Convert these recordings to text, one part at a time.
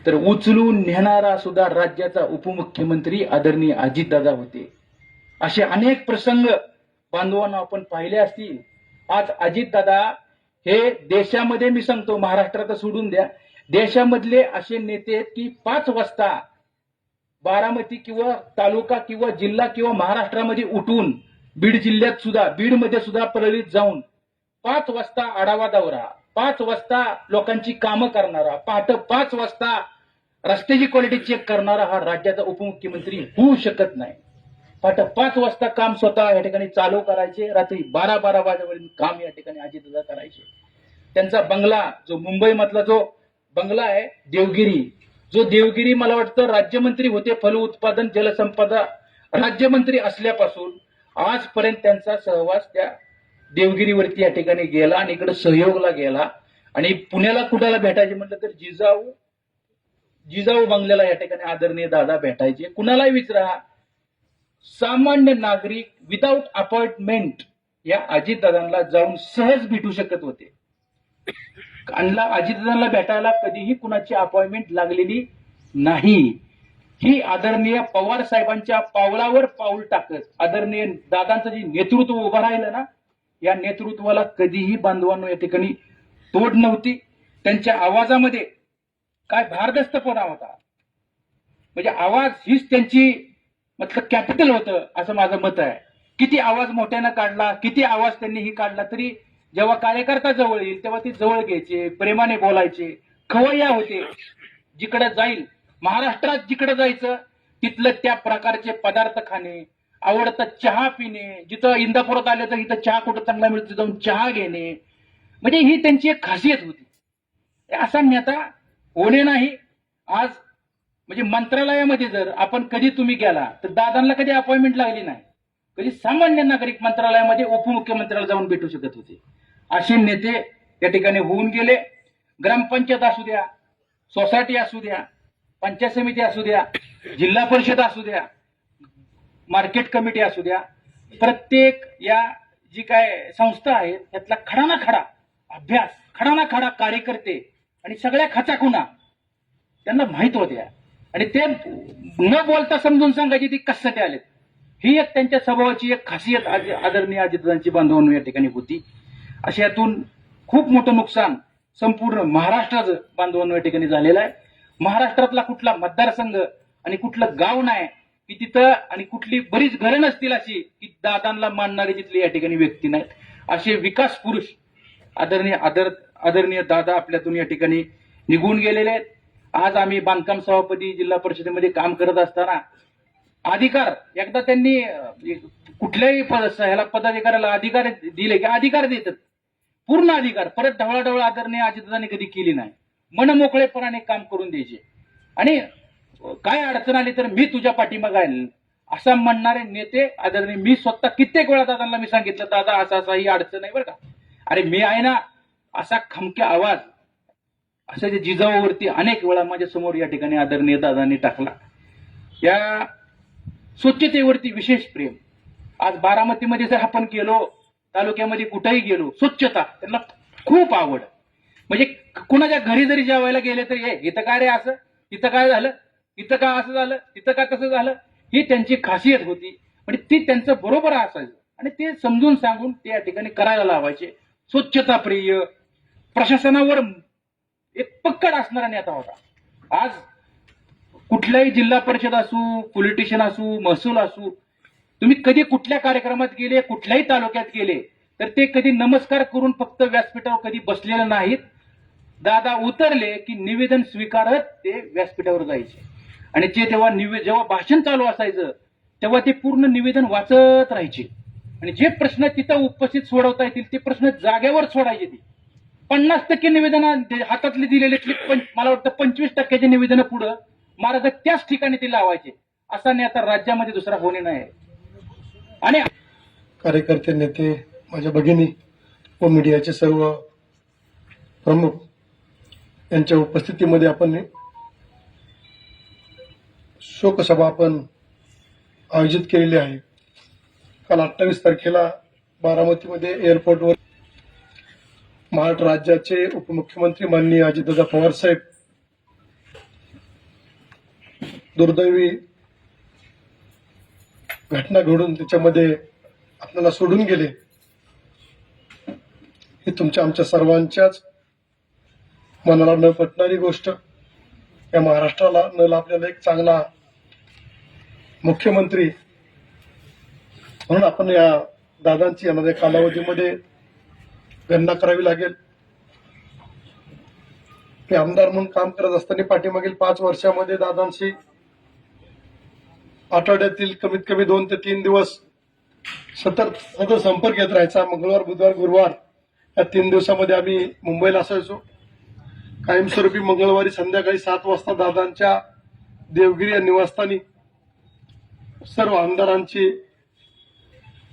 तर उचलून नेणारा सुद्धा राज्याचा उपमुख्यमंत्री आदरणीय अजितदादा होते. असे अनेक प्रसंग बांधवांना आपण पाहिले असतील. आज अजितदादा हे देशामध्ये, मी सांगतो महाराष्ट्रात सोडून द्या, देशामधले असे नेते आहेत की 5 वाजता बारामती किंवा तालुका किंवा जिल्हा किंवा महाराष्ट्रामध्ये उठून बीड जिल्ह्यात सुद्धा, बीडमध्ये सुद्धा परळीत जाऊन 5 वाजता आढावा दौरा, 5 वाजता लोकांची कामं करणारा, पहाटे 5 वाजता रस्त्याची क्वालिटी चेक करणारा हा राज्याचा उपमुख्यमंत्री होऊ शकत नाही. पहाटे 5 वाजता काम स्वतः या ठिकाणी चालू करायचे, रात्री 12-12 वाजेपर्यंत काम या ठिकाणी अजितदादा करायचे. त्यांचा बंगला, जो मुंबई मधला जो बंगला आहे देवगिरी, जो देवगिरी मला वाटतं राज्यमंत्री होते फल उत्पादन जलसंपदा राज्यमंत्री असल्यापासून आजपर्यंत त्यांचा सहवास त्या देवगिरीवरती या ठिकाणी गेला आणि इकडे सहयोगला गेला. आणि पुण्याला कुणाला भेटायचे म्हटलं तर जिजाऊ बंगल्याला या ठिकाणी आदरणीय दादा भेटायचे. कुणालाही विचारा, सामान्य नागरिक विदाऊट अपॉइंटमेंट या अजितदादांना जाऊन सहज भेटू शकत होते. अजितदादांना भेटायला कधीही कुणाची अपॉइंटमेंट लागलेली नाही. ही आदरणीय पवार साहेबांच्या पावलावर पाऊल टाकत आदरणीय दादांचं जे नेतृत्व उभं राहिलं ना, या नेतृत्वाला कधीही बांधवांनो या ठिकाणी तोड नव्हती. त्यांच्या आवाजामध्ये काय भारदस्तपणा होता. म्हणजे आवाज हीच त्यांची मतलब कॅपिटल होतं असं माझं मत आहे. किती आवाज मोठ्यानं काढला, किती आवाज त्यांनी ही काढला तरी जेव्हा कार्यकर्ता जवळ येईल तेव्हा ती जवळ घ्यायचे, प्रेमाने बोलायचे, खवय्या होते. जिकडे जाईल, महाराष्ट्रात जिकडे जायचं तिथलं त्या प्रकारचे पदार्थ खाणे, आवडता चहा पिणे, जिथं इंदापुरात आले तर इथं चहा कुठं चांगला मिळतो जाऊन चहा घेणे, म्हणजे ही त्यांची एक खासियत होती. असा नेता होणे नाही. आज म्हणजे मंत्रालयामध्ये जर आपण कधी तुम्ही गेला तर दादांना कधी अपॉइंटमेंट लागली नाही. कधी सामान्य नागरिक मंत्रालयामध्ये उपमुख्यमंत्र्याला जाऊन भेटू शकत होते. असे नेते या ठिकाणी होऊन गेले. ग्रामपंचायत असू द्या, सोसायटी असू द्या, पंचायत समिती असू द्या, जिल्हा परिषद असू द्या, मार्केट कमिटी असू द्या, प्रत्येक या जी काय संस्था आहेत त्यातला खडा ना खडा अभ्यास, खडा ना खडा कार्यकर्ते आणि सगळ्या खचाखुना त्यांना माहित होत्या आणि ते न बोलता समजून सांगायची ती कशासाठी आलेत. ही एक त्यांच्या स्वभावाची एक खासियत आदरणीय अजितदादांची बांधवांनो या ठिकाणी होती. अशातून खूप मोठं नुकसान संपूर्ण महाराष्ट्राचं बांधवांनो या ठिकाणी झालेलं आहे. महाराष्ट्रातला कुठला मतदारसंघ आणि कुठलं गाव नाही की तिथं आणि कुठली बरीच घरं नसतील अशी की दादांना मानणारी तिथली या ठिकाणी व्यक्ती नाहीत. असे विकास पुरुष आदरणीय दादा आपल्यातून या ठिकाणी निघून गेलेले आहेत. आज आम्ही बांधकाम सभापती जिल्हा परिषदेमध्ये काम करत असताना अधिकार एकदा त्यांनी कुठल्याही ह्याला पदाधिकाऱ्याला अधिकार दिले की अधिकार देतात, पूर्ण अधिकार परत ढवळाढवळ आदरणीय अजितदादांनी कधी केली नाही. मनमोकळेपणाने काम करून द्यायचे आणि काय अडचण आली तर मी तुझ्या पाठीमागे आहे असं म्हणणारे नेते आदरणीय. मी स्वतः कित्येक वेळा दादांना मी सांगितलं, दादा असा ही अडचण आहे बरं का, अरे मी आहे ना, असा खमक्या आवाज असं जे जिजाऊवरती अनेक वेळा माझ्या समोर या ठिकाणी आदरणीय दादांनी टाकला. या स्वच्छतेवरती विशेष प्रेम. आज बारामतीमध्ये जर आपण गेलो, तालुक्यामध्ये कुठेही गेलो, स्वच्छता त्यांना खूप आवड. म्हणजे कुणाच्या घरी जरी जेवायला गेले तरी हे इथं काय रे असं, इथं काय झालं, इथं का असं झालं, इथं का तसं झालं, ही त्यांची खासियत होती. म्हणजे ती त्यांचं बरोबर असायचं आणि ते समजून सांगून ते या ठिकाणी करायला लावायचे. स्वच्छता प्रिय, प्रशासनावर एक पक्कड असणारा नेता होता. आज कुठल्याही जिल्हा परिषद असू, पॉलिटिशियन असू, महसूल असू, तुम्ही कधी कुठल्या कार्यक्रमात गेले, कुठल्याही तालुक्यात गेले तर ते कधी नमस्कार करून फक्त व्यासपीठावर कधी बसलेले नाहीत. दादा उतरले की निवेदन स्वीकारत ते व्यासपीठावर जायचे आणि ते जेव्हा भाषण चालू असायचं तेव्हा ते पूर्ण निवेदन वाचत राहायचे आणि जे प्रश्न तिथं उपस्थित सोडवता येतील ते प्रश्न जागेवर सोडायचे. ते 50% निवेदन हातातले दिलेले मला वाटतं 25% निवेदन पुढं महाराज त्याच ठिकाणी ते लावायचे. असा नेता राज्यामध्ये दुसरा होणे नाही. आणि कार्यकर्ते, नेते, माझ्या भगिनी व मीडियाचे सर्व प्रमुख यांच्या उपस्थितीमध्ये आपण शोकसभा आपण आयोजित केलेली आहे. काल 28 तारखेला बारामतीमध्ये एअरपोर्टवर महाराष्ट्र राज्याचे उपमुख्यमंत्री माननीय अजितदादा पवार साहेब दुर्दैवी घटना घडून त्याच्यामध्ये आपल्याला सोडून गेले, ही तुमच्या आमच्या सर्वांच्याच मनाला न पटणारी गोष्ट. या महाराष्ट्राला न लाभलेला एक चांगला मुख्यमंत्री म्हणून आपण या दादांची येणाऱ्या कालावधीमध्ये गणना करावी लागेल. ते आमदार म्हणून काम करत असताना पाठीमागील 5 वर्षामध्ये दादांशी आठवड्यातील कमीत कमी 2 ते 3 दिवस सतत संपर्क येत राहायचा. मंगळवार, बुधवार, गुरुवार या 3 दिवसामध्ये आम्ही मुंबईला असायचो. कायमस्वरूपी मंगळवारी संध्याकाळी 7 वाजता दादांच्या देवगिरी या निवासस्थानी सर्व आमदारांची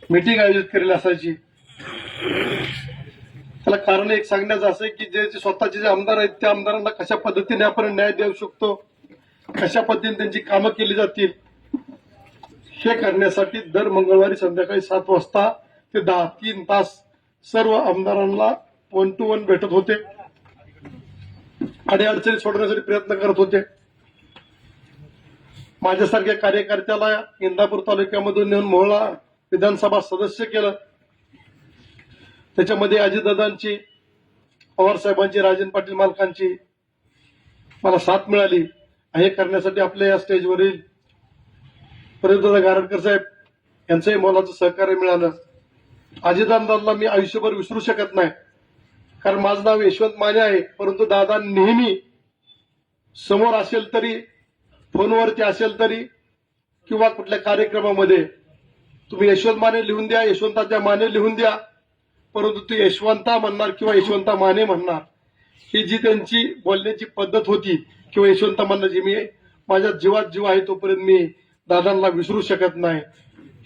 मीटिंग आयोजित केलेली असायची. त्याला कारण एक सांगण्याचं असं आहे की जे स्वतःचे जे आमदार आहेत त्या आमदारांना कशा पद्धतीने आपण न्याय देऊ शकतो, कशा पद्धतीने त्यांची कामं केली जातील, हे करण्यासाठी दर मंगळवारी संध्याकाळी 7 वाजता ते 3 तास सर्व आमदारांना 1 to 1 भेटत होते, अडचणी सोडवण्यासाठी प्रयत्न करत होते. माझ्यासारख्या कार्यकर्त्याला इंदापूर तालुक्यामधून नेऊन मोहोळा विधानसभा सदस्य केलं. त्याच्यामध्ये अजितदादांची, पवार साहेबांची, राजन पाटील मालकांची मला साथ मिळाली. हे करण्यासाठी आपल्या या स्टेजवरील प्रदीपदादा गारटकर साहेब यांचंही मोलाचं सहकार्य मिळालं. अजितदादांना मी आयुष्यभर विसरू शकत नाही, कारण माझं नाव यशवंत माने आहे, परंतु दादा नेहमी समोर असेल तरी, फोनवरती असेल तरी किंवा कुठल्या कार्यक्रमामध्ये तुम्ही यशवंत माने लिहून द्या, यशवंताच्या माने लिहून द्या, परंतु तू यशवंता म्हणणार किंवा यशवंता माने म्हणणार, ही जी त्यांची बोलण्याची पद्धत होती किंवा यशवंता म्हणण्याची, मी माझ्या जीवात जीव आहे तोपर्यंत मी दादांना विसरू शकत नाही.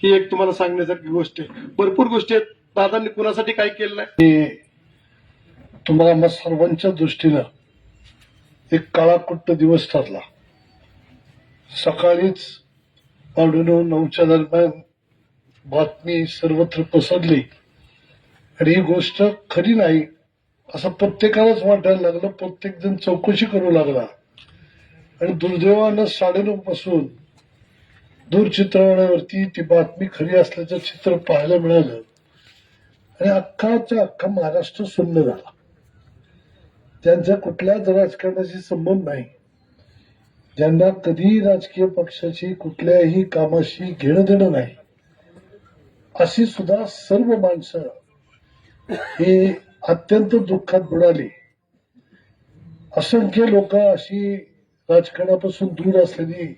ही एक तुम्हाला सांगण्यासारखी गोष्ट आहे. भरपूर गोष्टी आहेत. दादांनी कुणासाठी काय केलं नाही. तुम्हाला मग सर्वांच्या दृष्टीनं एक काळाकुट्ट दिवस ठरला. सकाळीच 9:30 दरम्यान बातमी सर्वत्र पसरली आणि ही गोष्ट खरी नाही असं प्रत्येकालाच वाटायला लागलं. प्रत्येक जण चौकशी करू लागला आणि दुर्दैवानं 9:30 पासून दूरचित्रवाण्यावरती ती बातमी खरी असल्याचं चित्र पाहायला मिळालं आणि अख्खा महाराष्ट्र सुन्न झाला. त्यांचा कुठल्याच राजकारणाशी संबंध नाही, ज्यांना कधीही राजकीय पक्षाची कुठल्याही कामाशी घेणं देणं नाही, अशी सुद्धा सर्व माणसं ही अत्यंत दुःखात बुडाली. असंख्य लोक अशी राजकारणापासून दूर असलेली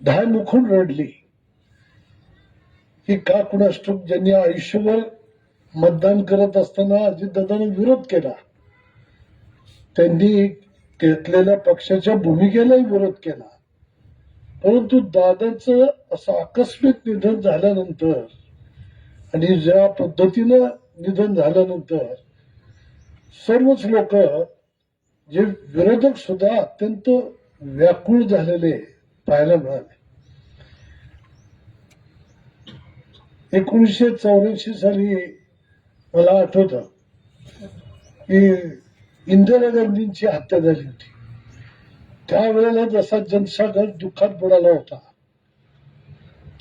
धायमुखून रडली की का कुणास ठाऊक. ज्यांनी आयुष्यभर मतदान करत असताना अजितदादांना विरोध केला, त्यांनी घेतलेल्या पक्षाच्या भूमिकेलाही विरोध केला, परंतु दादांचं असं आकस्मिक निधन झाल्यानंतर आणि ज्या पद्धतीनं निधन झाल्यानंतर सर्वच लोक, जे विरोधक सुद्धा अत्यंत व्याकुळ झालेले पाहायला मिळाले. 1984 साली मला आठवतं की इंदिरा गांधींची हत्या झाली होती. त्यावेळेला जसा जनसागर दुःखात बुडाला होता,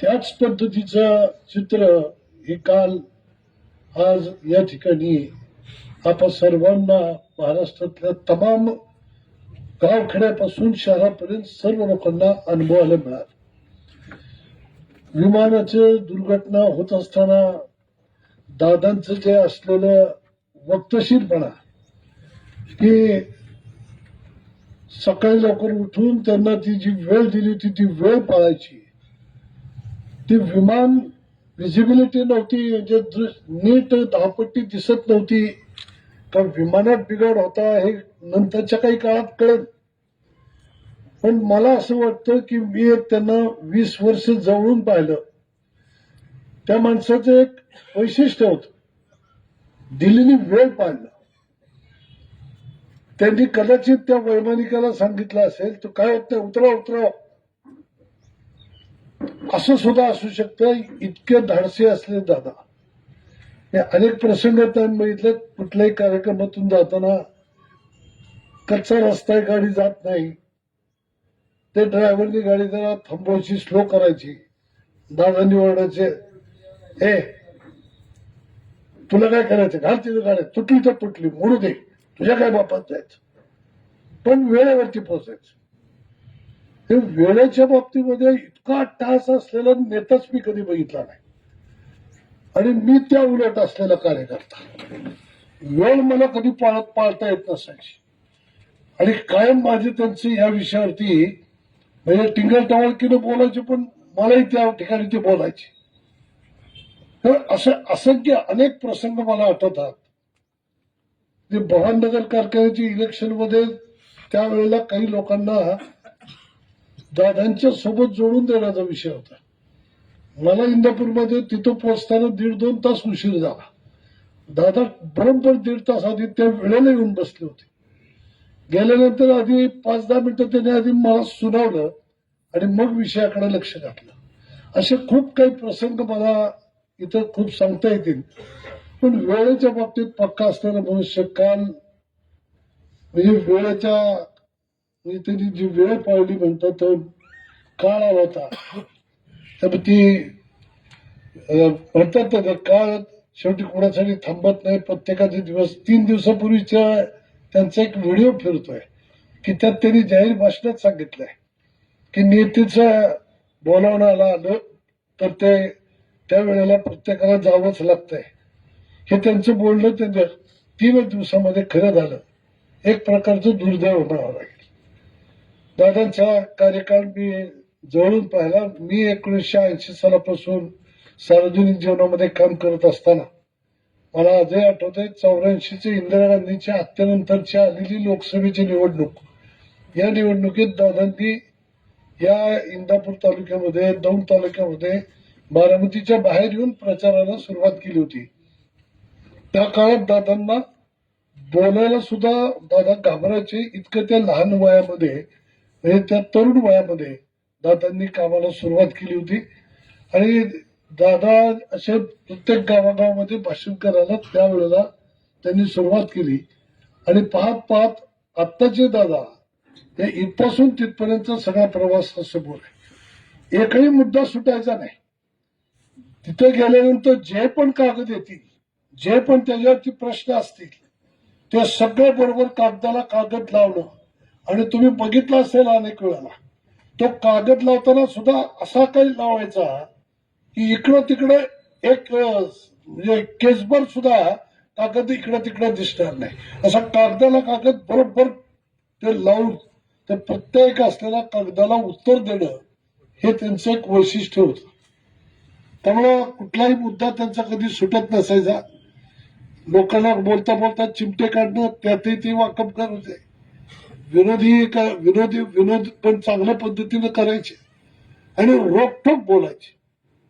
त्याच पद्धतीचं चित्र हे काल आज या ठिकाणी आपण सर्वांना, महाराष्ट्रातल्या तमाम गावखेड्यापासून शहरापर्यंत सर्व लोकांना अनुभवायला मिळाला. विमानाची दुर्घटना होत असताना दादांचं जे असलेलं वक्तशीरपणा, की सकाळी लवकर उठून त्यांना ती जी वेळ दिली होती ती वेळ पाळायची, ती विमान व्हिजिबिलिटी नव्हती, म्हणजे नीट धावपट्टी दिसत नव्हती, का विमानात बिघाड होता हे नंतरच्या काही काळात कळेल. पण मला असं वाटतं की मी एक त्यांना 20 वर्ष जवळून पाहिलं. त्या माणसाचं एक वैशिष्ट्य होतं, दिलेली वेळ पाहिलं. त्यांनी कदाचित त्या वैमानिकाला सांगितलं असेल तो काय होत नाही, उतरा, असं सुद्धा असू शकतं. इतके धाडसी असले दादा. हे अनेक प्रसंग त्यांनी बघितले. कुठल्याही कार्यक्रमातून जाताना कच्चा रस्ता गाडी जात नाही, ते ड्रायव्हरनी गाडी जरा थांबवायची, स्लो करायची. दादांनी ओरडायचे, हे तुला काय करायचं, घाल तिथं गाड्या, तुटली तर तुटली, मोडू दे, तुझ्या काय बापात जायचं, पण वेळेवरती पोहोचायचं. हे वेळेच्या बाबतीमध्ये इतका टास असलेला नेताच मी कधी बघितला नाही. आणि मी त्या उलट असलेला कार्यकर्ता. वेळ मला कधी पाळता येत नसायची. आणि कायम माझे त्यांचे या विषयावरती म्हणजे टिंगल टवाळकीनं बोलायचे, पण मलाही त्या ठिकाणी ते बोलायचे. तर असं असंख्य अनेक प्रसंग मला आठवतात. जे बहाननगर कारखान्याच्या इलेक्शनमध्ये त्यावेळेला काही लोकांना दादांच्या सोबत जोडून देण्याचा विषय होता. मला इंदापूरमध्ये तिथं पोहोचताना 1.5-2 तास उशीर झाला. दादा बरोबर 1.5 तास आधी त्या वेळेला येऊन बसले होते. गेल्यानंतर आधी 5-10 मिनिटं त्यांनी आधी मला सुनावलं आणि मग विषयाकडे लक्ष घातलं. असे खूप काही प्रसंग मला इथं खूप सांगता येतील. पण वेळेच्या बाबतीत पक्का असलेला मनुष्य काल म्हणजे वेळेच्या म्हणजे त्यांनी जी वेळ पाळली म्हणतात तो काळ आला होता. तर ती म्हणतात ना काळ शेवटी कोणासाठी थांबत नाही. प्रत्येकाचे दिवस 3 दिवसापूर्वीच्या त्यांचा एक व्हिडिओ फिरतोय की त्यात त्यांनी जाहीर भाषणात सांगितलंय की नेतेचं बोलावणं आलं तर ते त्यावेळेला प्रत्येकाला जावंच लागतंय. हे त्यांचं बोलणं त्यांच्या 3 दिवसामध्ये खरं झालं. एक प्रकारचं दुर्दैव म्हणावं लागेल. दादांचा कार्यकाळ मी जवळून पाहिला. मी 1980 सालापासून सार्वजनिक जीवनामध्ये काम करत असताना मला आजही आठवतंय 84ची इंदिरा गांधीच्या हत्येनंतरची आलेली लोकसभेची निवडणूक. या निवडणुकीत दादांनी या इंदापूर तालुक्यामध्ये, दौंड तालुक्यामध्ये बारामतीच्या बाहेर येऊन प्रचाराला सुरुवात केली होती. त्या काळात दादांना बोलायला सुद्धा दादा घाबरायचे. इतकं त्या लहान वयामध्ये म्हणजे त्या तरुण वयामध्ये दादांनी कामाला सुरुवात केली होती. आणि दादा असे प्रत्येक गावागावामध्ये भाषण करायला त्यावेळेला त्यांनी सुरुवात केली. आणि पाहत पाहत आत्ताचे दादा हे इथपासून तिथपर्यंतचा सगळा प्रवास समोर आहे. एकही मुद्दा सुटायचा नाही. तिथे गेल्यानंतर जे पण कागद येतील, जे पण त्याच्यावरती प्रश्न असतील, ते सगळे बरोबर कागदाला कागद लावणं. आणि तुम्ही बघितलं असेल अनेक वेळेला तो कागद लावताना सुद्धा असा काही लावायचा की इकडं तिकडं एक म्हणजे केसभर सुद्धा कागद इकडं तिकडं दिसणार नाही. असा कागदाला कागद बरोबर ते लावून ते प्रत्येक असलेल्या कागदाला उत्तर देणं हे त्यांचं एक वैशिष्ट्य होतं. त्यामुळं कुठलाही मुद्दा त्यांचा कधी सुटत नसायचा. लोकांना बोलता बोलता चिमटे काढणं त्यातही ते वाकप करत होते. विनोद पण चांगल्या पद्धतीनं करायचे आणि रोखठोक बोलायचे.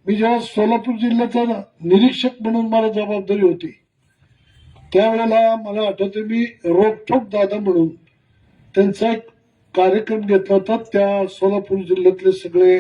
मी जेव्हा सोलापूर जिल्ह्याचा निरीक्षक म्हणून मला जबाबदारी होती त्यावेळेला मला आठवते मी रोखठोक दादा म्हणून त्यांचा एक कार्यक्रम घेतला होता. त्या सोलापूर जिल्ह्यातले सगळे